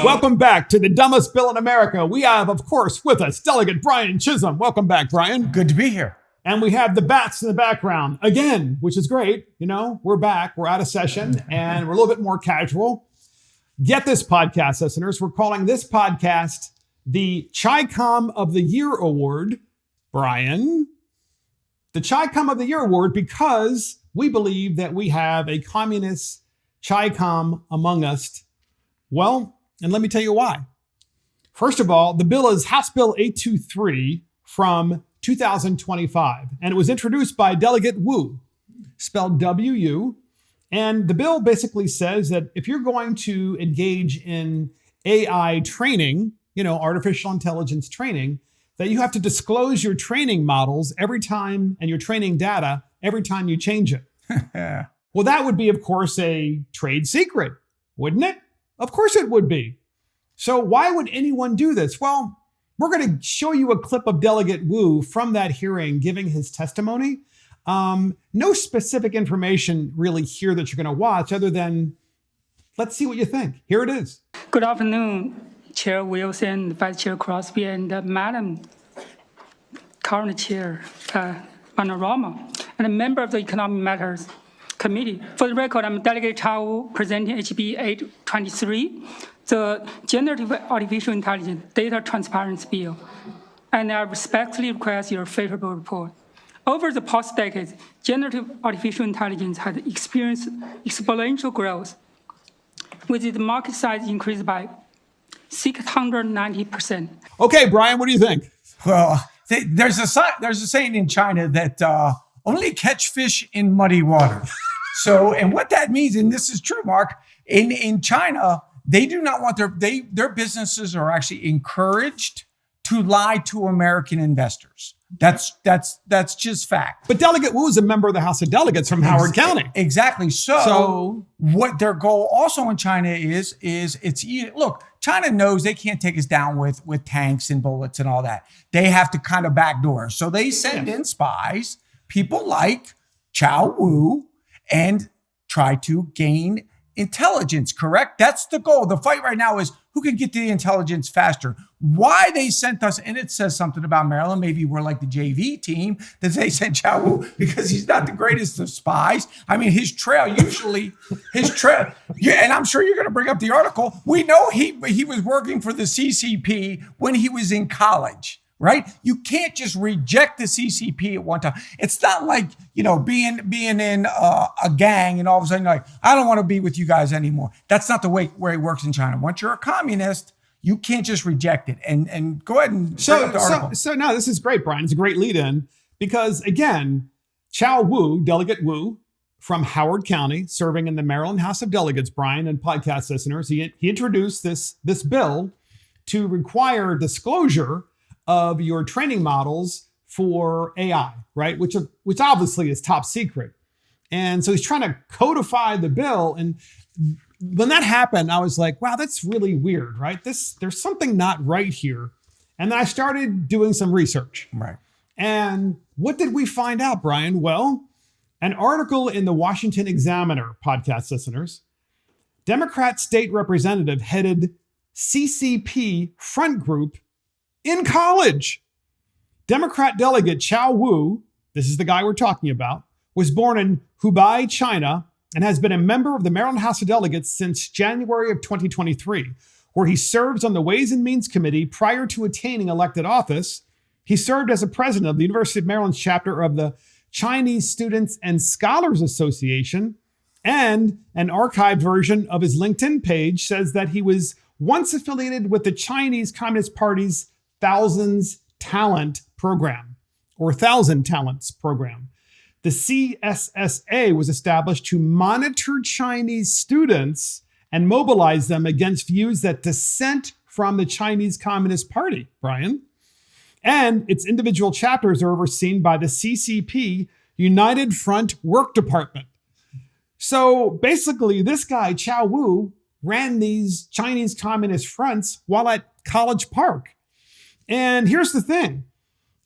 Welcome back to the dumbest bill in America. We have, of course, with us Delegate Brian Chisholm. Welcome back, Brian. Good to be here. And we have the bats in the background again, which is great. You know, we're back. We're out of session and we're a little bit more casual. Get this, podcast listeners. We're calling this podcast the Chicom of the Year Award. Brian, the Chicom of the Year Award because we believe that we have a communist Chicom among us. Well, and let me tell you why. First of all, the bill is House Bill 823 from 2025, and it was introduced by Delegate Wu, spelled W-U. And the bill basically says that if you're going to engage in AI training, you know, artificial intelligence training, that you have to disclose your training models every time and your training data every time you change it. Well, that would be, of course, a trade secret, wouldn't it? Of course it would be. So why would anyone do this? Well, we're going to show you a clip of Delegate Wu from that hearing giving his testimony. No specific information really here that you're going to watch other than let's see what you think. Here it is. Good afternoon, Chair Wilson, Vice Chair Crosby, and Madam current Chair Panorama, and a member of the Economic Matters Committee. For the record, I'm Delegate Chao presenting HB 823, the Generative Artificial Intelligence Data Transparency Bill, and I respectfully request your favorable report. Over the past decades, generative artificial intelligence has experienced exponential growth, with its market size increased by 690%. Okay, Brian, what do you think? Well, there's a saying in China that only catch fish in muddy water. So, and what that means, and this is true, Mark, in China, they do not want their businesses are actually encouraged to lie to American investors. That's just fact. But Delegate Wu is a member of the House of Delegates from Howard County. Exactly. So what their goal also in China is look, China knows they can't take us down with tanks and bullets and all that. They have to kind of backdoor. So they send in spies, people like Chao Wu, and try to gain intelligence, correct? That's the goal. The fight right now is who can get the intelligence faster. Why they sent us, and it says something about Maryland. Maybe we're like the JV team that they sent Chao Wu because he's not the greatest of spies. I mean, his trail, yeah, and I'm sure you're going to bring up the article. We know he was working for the CCP when he was in college. Right? You can't just reject the CCP at one time. It's not like, you know, being in a gang and all of a sudden you're like, I don't want to be with you guys anymore. That's not the way where it works in China. Once you're a communist, you can't just reject it. And go ahead and bring up the article. So no, this is great, Brian. It's a great lead in because again, Chao Wu, Delegate Wu from Howard County, serving in the Maryland House of Delegates, Brian, and podcast listeners, he introduced this bill to require disclosure of your training models for AI, right? Which obviously is top secret. And so he's trying to codify the bill. And when that happened, I was like, wow, that's really weird, right? There's something not right here. And then I started doing some research. Right. And what did we find out, Brian? Well, an article in the Washington Examiner, podcast listeners, Democrat state representative headed CCP front group in college. Democrat delegate Chao Wu, this is the guy we're talking about, was born in Hubei, China, and has been a member of the Maryland House of Delegates since January of 2023, where he serves on the Ways and Means Committee prior to attaining elected office. He served as a president of the University of Maryland's chapter of the Chinese Students and Scholars Association, and an archived version of his LinkedIn page says that he was once affiliated with the Chinese Communist Party's Thousand Talents program. The CSSA was established to monitor Chinese students and mobilize them against views that dissent from the Chinese Communist Party, Brian. And its individual chapters are overseen by the CCP United Front Work Department. So basically, this guy, Chao Wu, ran these Chinese Communist fronts while at College Park. And here's the thing.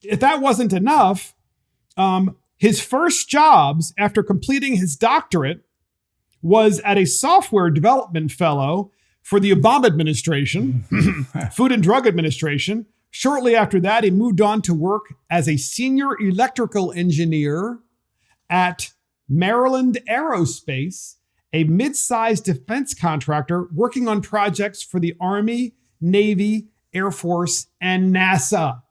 If that wasn't enough, His first jobs after completing his doctorate was at a software development fellow for the Obama administration, Food and Drug Administration. Shortly after that, he moved on to work as a senior electrical engineer at Maryland Aerospace, a mid-sized defense contractor working on projects for the Army, Navy, Air Force, and NASA.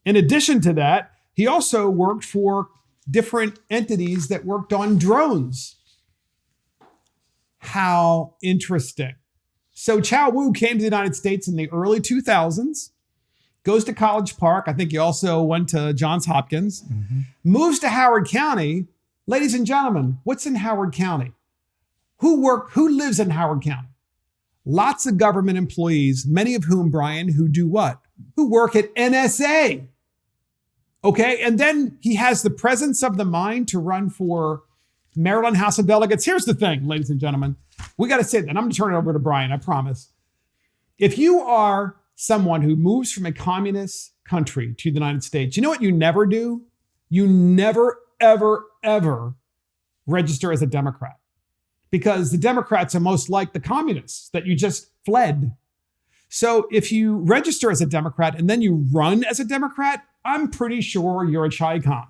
In addition to that, he also worked for different entities that worked on drones. How interesting. So Chow Wu came to the United States in the early 2000s, goes to College Park. I think he also went to Johns Hopkins, moves to Howard County. Ladies and gentlemen, what's in Howard County? Who lives in Howard County? Lots of government employees, many of whom, Brian, who do what? Who work at NSA. Okay, and then he has the presence of the mind to run for Maryland House of Delegates. Here's the thing, ladies and gentlemen. We got to say that. I'm going to turn it over to Brian, I promise. If you are someone who moves from a communist country to the United States, you know what you never do? You never, ever, ever register as a Democrat. Because the Democrats are most like the communists that you just fled. So if you register as a Democrat and then you run as a Democrat, I'm pretty sure you're a Chicom.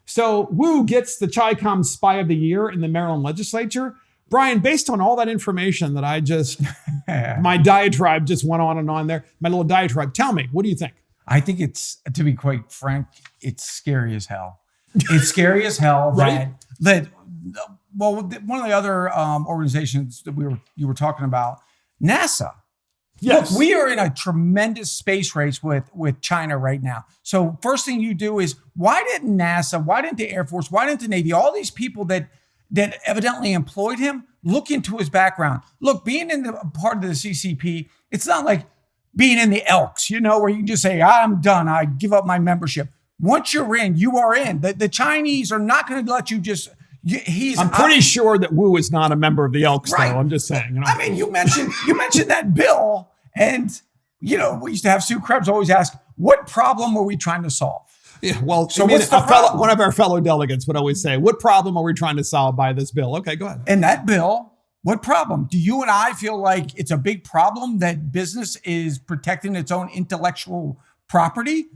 So Wu gets the Chicom Spy of the Year in the Maryland legislature. Brian, based on all that information that I just, my diatribe just went on and on there, my little diatribe, tell me, what do you think? I think it's, to be quite frank, it's scary as hell. It's scary as hell Right? well, one of the other organizations that you were talking about, NASA. Yes. Look, we are in a tremendous space race with China right now. So first thing you do is, why didn't NASA, why didn't the Air Force, why didn't the Navy, all these people that evidently employed him, look into his background? Look, being in the part of the CCP, it's not like being in the Elks, where you can just say, I'm done, I give up my membership. Once you're in, you are in. The Chinese are not going to let you just... I'm pretty sure that Wu is not a member of the Elks, Right. though. I'm just saying. I mean, you mentioned that bill, and we used to have Sue Krebs always ask, "What problem are we trying to solve?" Yeah, well, So what's the problem? one of our fellow delegates would always say, "What problem are we trying to solve by this bill?" Okay, go ahead. And that bill, what problem? Do you and I feel like it's a big problem that business is protecting its own intellectual property?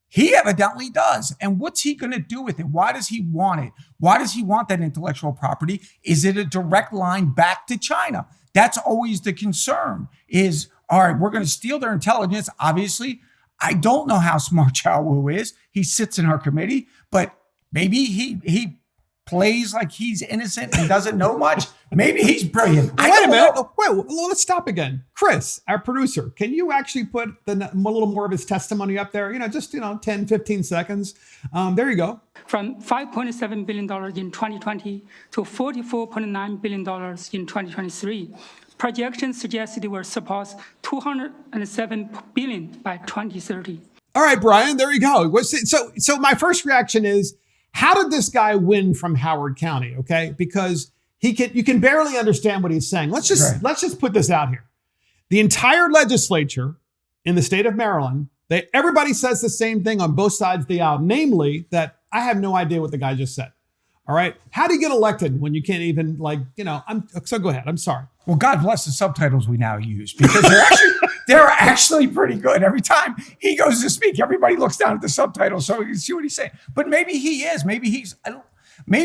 He evidently does. And what's he going to do with it? Why does he want it? Why does he want that intellectual property? Is it a direct line back to China? That's always the concern is, all right, we're going to steal their intelligence. Obviously, I don't know how smart Chow Wu is. He sits in our committee, but maybe he plays like he's innocent and doesn't know much. Maybe he's brilliant. Wait a minute. Wait, let's stop again. Chris, our producer, can you actually put a little more of his testimony up there? 10, 15 seconds. There you go. From $5.7 billion in 2020 to $44.9 billion in 2023. Projections suggested it will surpass $207 billion by 2030. All right, Brian, there you go. So my first reaction is, how did this guy win from Howard County? Okay, because you can barely understand what he's saying. Let's just put this out here. The entire legislature in the state of Maryland, everybody says the same thing on both sides of the aisle, namely that I have no idea what the guy just said. All right, how do you get elected when you can't even so go ahead. I'm sorry. Well, God bless the subtitles we now use, because they're actually pretty good. Every time he goes to speak, everybody looks down at the subtitles so you can see what he's saying. But maybe he is. Maybe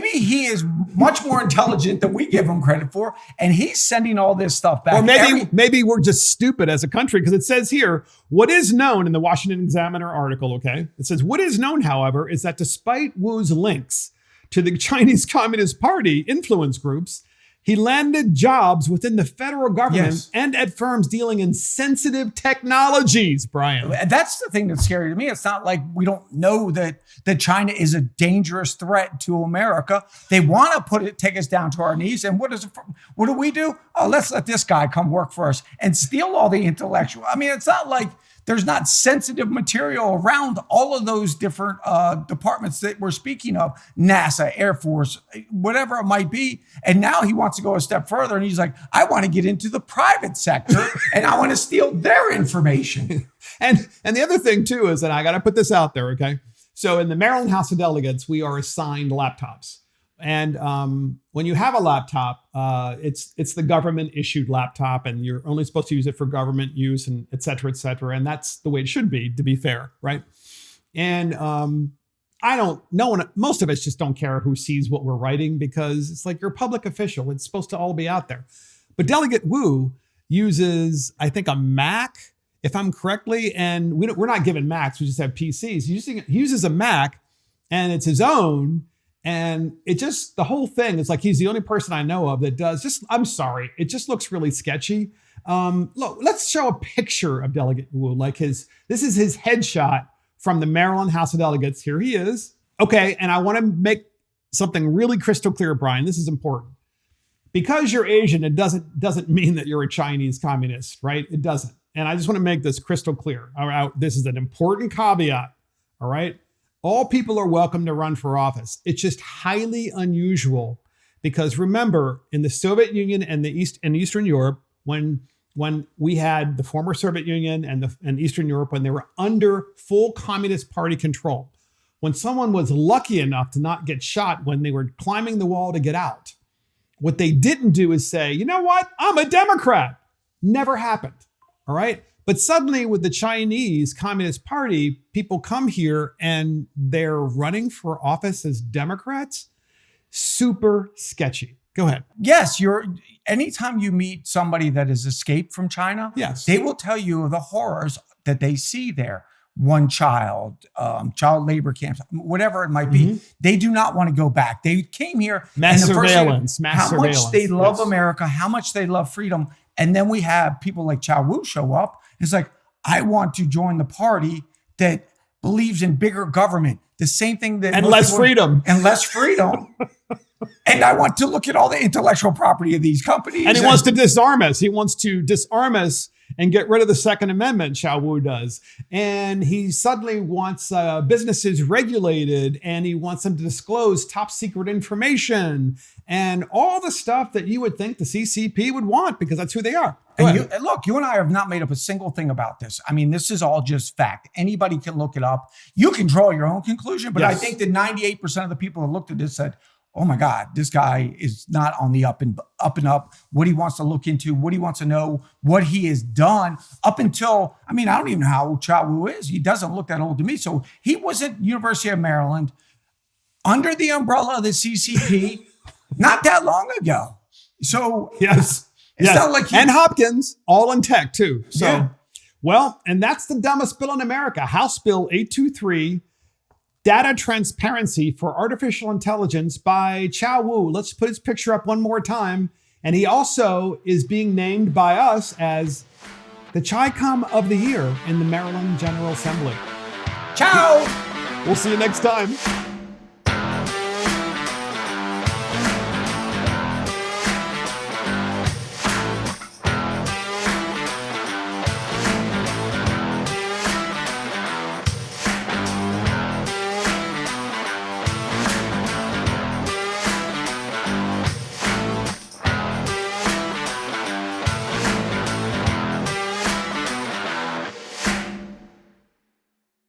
he is much more intelligent than we give him credit for, and he's sending all this stuff back. Or maybe we're just stupid as a country, because it says here, what is known in the Washington Examiner article, okay? It says, what is known, however, is that despite Wu's links to the Chinese Communist Party influence groups, he landed jobs within the federal government and at firms dealing in sensitive technologies, Brian. That's the thing that's scary to me. It's not like we don't know that China is a dangerous threat to America. They want to take us down to our knees. And what do we do? Oh, let's let this guy come work for us and steal all the intellectual. I mean, it's not like there's not sensitive material around all of those different departments that we're speaking of, NASA, Air Force, whatever it might be. And now he wants to go a step further, and he's like, I want to get into the private sector and I want to steal their information. And the other thing too is that I got to put this out there, okay? So in the Maryland House of Delegates, we are assigned laptops. And when you have a laptop, it's the government issued laptop, and you're only supposed to use it for government use, and et cetera, et cetera. And that's the way it should be, to be fair, right? And most of us just don't care who sees what we're writing, because it's like you're a public official. It's supposed to all be out there. But Delegate Wu uses, I think, a Mac, if I'm correctly, and we're not given Macs, we just have PCs. He uses a Mac, and it's his own. And the whole thing is like he's the only person I know of that does I'm sorry, it just looks really sketchy. Look, let's show a picture of Delegate Wu. This is his headshot from the Maryland House of Delegates. Here he is. Okay, and I want to make something really crystal clear, Brian. This is important. Because you're Asian, it doesn't mean that you're a Chinese communist, right? It doesn't. And I just want to make this crystal clear. All right, this is an important caveat, all right? All people are welcome to run for office. It's just highly unusual because remember, in the Soviet Union and Eastern Europe, when we had the former Soviet Union and Eastern Europe, when they were under full Communist Party control, when someone was lucky enough to not get shot when they were climbing the wall to get out, what they didn't do is say, you know what, I'm a Democrat. Never happened. All right. But suddenly with the Chinese Communist Party, people come here and they're running for office as Democrats. Super sketchy. Go ahead. Yes, anytime you meet somebody that has escaped from China, yes, they will tell you the horrors that they see there. One child labor camps, whatever it might be. They do not want to go back. They came here. Mass surveillance. How much they love America, how much they love freedom. And then we have people like Chow Wu show up. It's like, I want to join the party that believes in bigger government. The same thing that— And less freedom. And less freedom. And I want to look at all the intellectual property of these companies. And he wants to disarm us. He wants to disarm us and get rid of the Second Amendment, Chow Wu does. And he suddenly wants businesses regulated, and he wants them to disclose top secret information and all the stuff that you would think the CCP would want, because that's who they are. And look, you and I have not made up a single thing about this. I mean, this is all just fact. Anybody can look it up. You can draw your own conclusion, but yes. I think that 98% of the people that looked at this said, oh my God, this guy is not on the up and up, what he wants to look into, what he wants to know, what he has done up until, I mean, I don't even know how old Chow Wu is. He doesn't look that old to me. So he was at University of Maryland under the umbrella of the CCP not that long ago. So yes. It's not like and Hopkins, all in tech too. So, yeah. Well, and that's the dumbest bill in America. House Bill 823, Data Transparency for Artificial Intelligence by Chow Wu. Let's put his picture up one more time. And he also is being named by us as the Chicom of the Year in the Maryland General Assembly. Ciao! We'll see you next time.